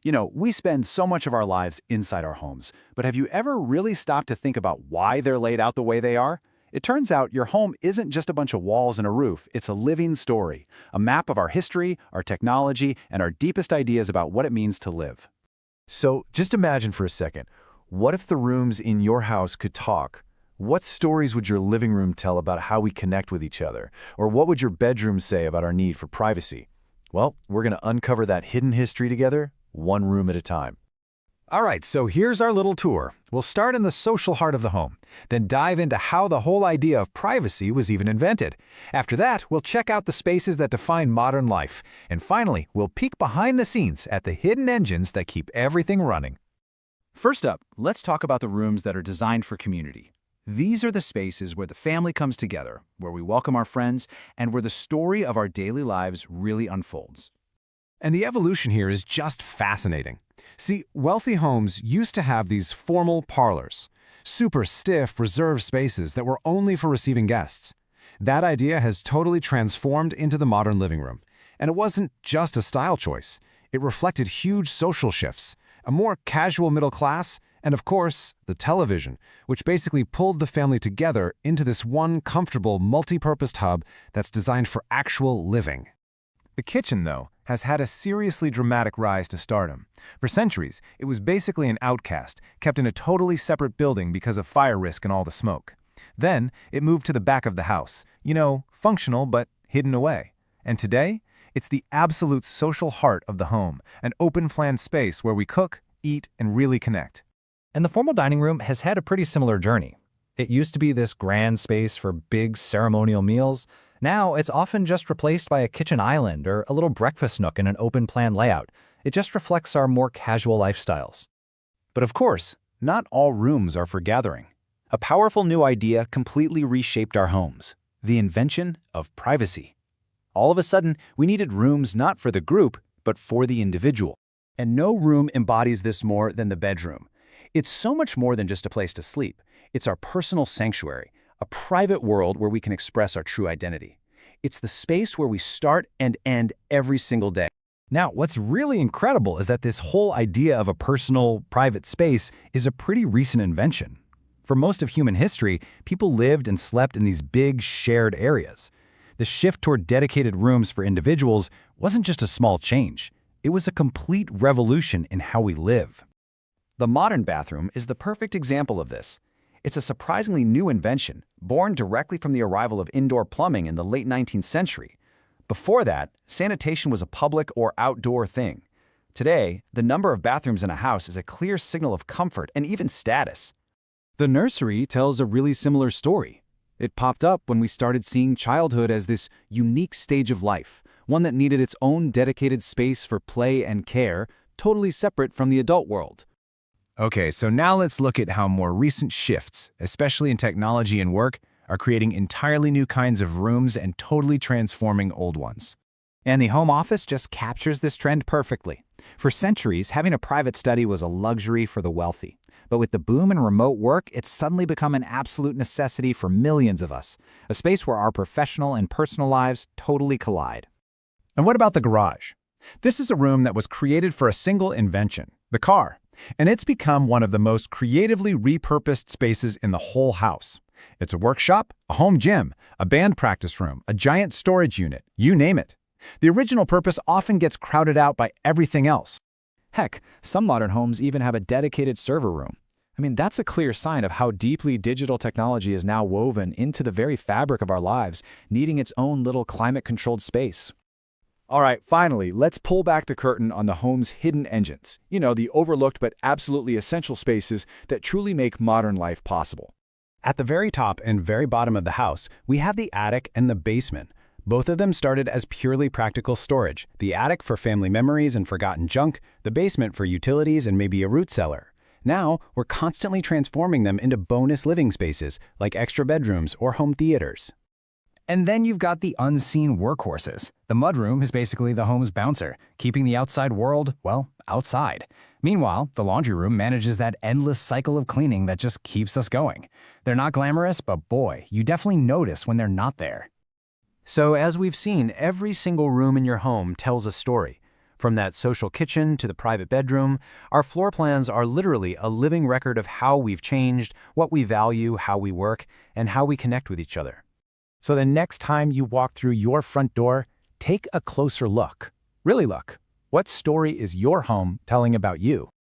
We spend so much of our lives inside our homes, but have you ever really stopped to think about why they're laid out the way they are? It turns out your home isn't just a bunch of walls and a roof, it's a living story, a map of our history, our technology, and our deepest ideas about what it means to live. So just imagine for a second, what if the rooms in your house could talk? What stories would your living room tell about how we connect with each other? Or what would your bedroom say about our need for privacy? Well, we're going to uncover that hidden history together, one room at a time. All right, so here's our little tour. We'll start in the social heart of the home, then dive into how the whole idea of privacy was even invented. After that, we'll check out the spaces that define modern life. And finally, we'll peek behind the scenes at the hidden engines that keep everything running. First up, let's talk about the rooms that are designed for community. These are the spaces where the family comes together, where we welcome our friends, and where the story of our daily lives really unfolds. And the evolution here is just fascinating. See, wealthy homes used to have these formal parlors, super stiff, reserved spaces that were only for receiving guests. That idea has totally transformed into the modern living room. And it wasn't just a style choice. It reflected huge social shifts, a more casual middle class, and of course, the television, which basically pulled the family together into this one comfortable, multi-purposed hub that's designed for actual living. The kitchen, though, has had a seriously dramatic rise to stardom. For centuries, it was basically an outcast, kept in a totally separate building because of fire risk and all the smoke. Then, it moved to the back of the house, functional but hidden away. And today, it's the absolute social heart of the home, an open-plan space where we cook, eat, and really connect. And the formal dining room has had a pretty similar journey. It used to be this grand space for big ceremonial meals. Now it's often just replaced by a kitchen island or a little breakfast nook in an open-plan layout. It just reflects our more casual lifestyles. But of course, not all rooms are for gathering. A powerful new idea completely reshaped our homes: the invention of privacy. All of a sudden, we needed rooms not for the group, but for the individual. And no room embodies this more than the bedroom. It's so much more than just a place to sleep. It's our personal sanctuary, a private world where we can express our true identity. It's the space where we start and end every single day. Now, what's really incredible is that this whole idea of a personal, private space is a pretty recent invention. For most of human history, people lived and slept in these big, shared areas. The shift toward dedicated rooms for individuals wasn't just a small change. It was a complete revolution in how we live. The modern bathroom is the perfect example of this. It's a surprisingly new invention, born directly from the arrival of indoor plumbing in the late 19th century. Before that, sanitation was a public or outdoor thing. Today, the number of bathrooms in a house is a clear signal of comfort and even status. The nursery tells a really similar story. It popped up when we started seeing childhood as this unique stage of life, one that needed its own dedicated space for play and care, totally separate from the adult world. Okay, so now let's look at how more recent shifts, especially in technology and work, are creating entirely new kinds of rooms and totally transforming old ones. And the home office just captures this trend perfectly. For centuries, having a private study was a luxury for the wealthy. But with the boom in remote work, it's suddenly become an absolute necessity for millions of us, a space where our professional and personal lives totally collide. And what about the garage? This is a room that was created for a single invention, the car. And it's become one of the most creatively repurposed spaces in the whole house. It's a workshop, a home gym, a band practice room, a giant storage unit, you name it. The original purpose often gets crowded out by everything else. Heck, some modern homes even have a dedicated server room. That's a clear sign of how deeply digital technology is now woven into the very fabric of our lives, needing its own little climate-controlled space. All right, finally, let's pull back the curtain on the home's hidden engines. The overlooked but absolutely essential spaces that truly make modern life possible. At the very top and very bottom of the house, we have the attic and the basement. Both of them started as purely practical storage, the attic for family memories and forgotten junk, the basement for utilities and maybe a root cellar. Now, we're constantly transforming them into bonus living spaces, like extra bedrooms or home theaters. And then you've got the unseen workhorses. The mudroom is basically the home's bouncer, keeping the outside world, outside. Meanwhile, the laundry room manages that endless cycle of cleaning that just keeps us going. They're not glamorous, but boy, you definitely notice when they're not there. So as we've seen, every single room in your home tells a story. From that social kitchen to the private bedroom, our floor plans are literally a living record of how we've changed, what we value, how we work, and how we connect with each other. So the next time you walk through your front door, take a closer look. Really look. What story is your home telling about you?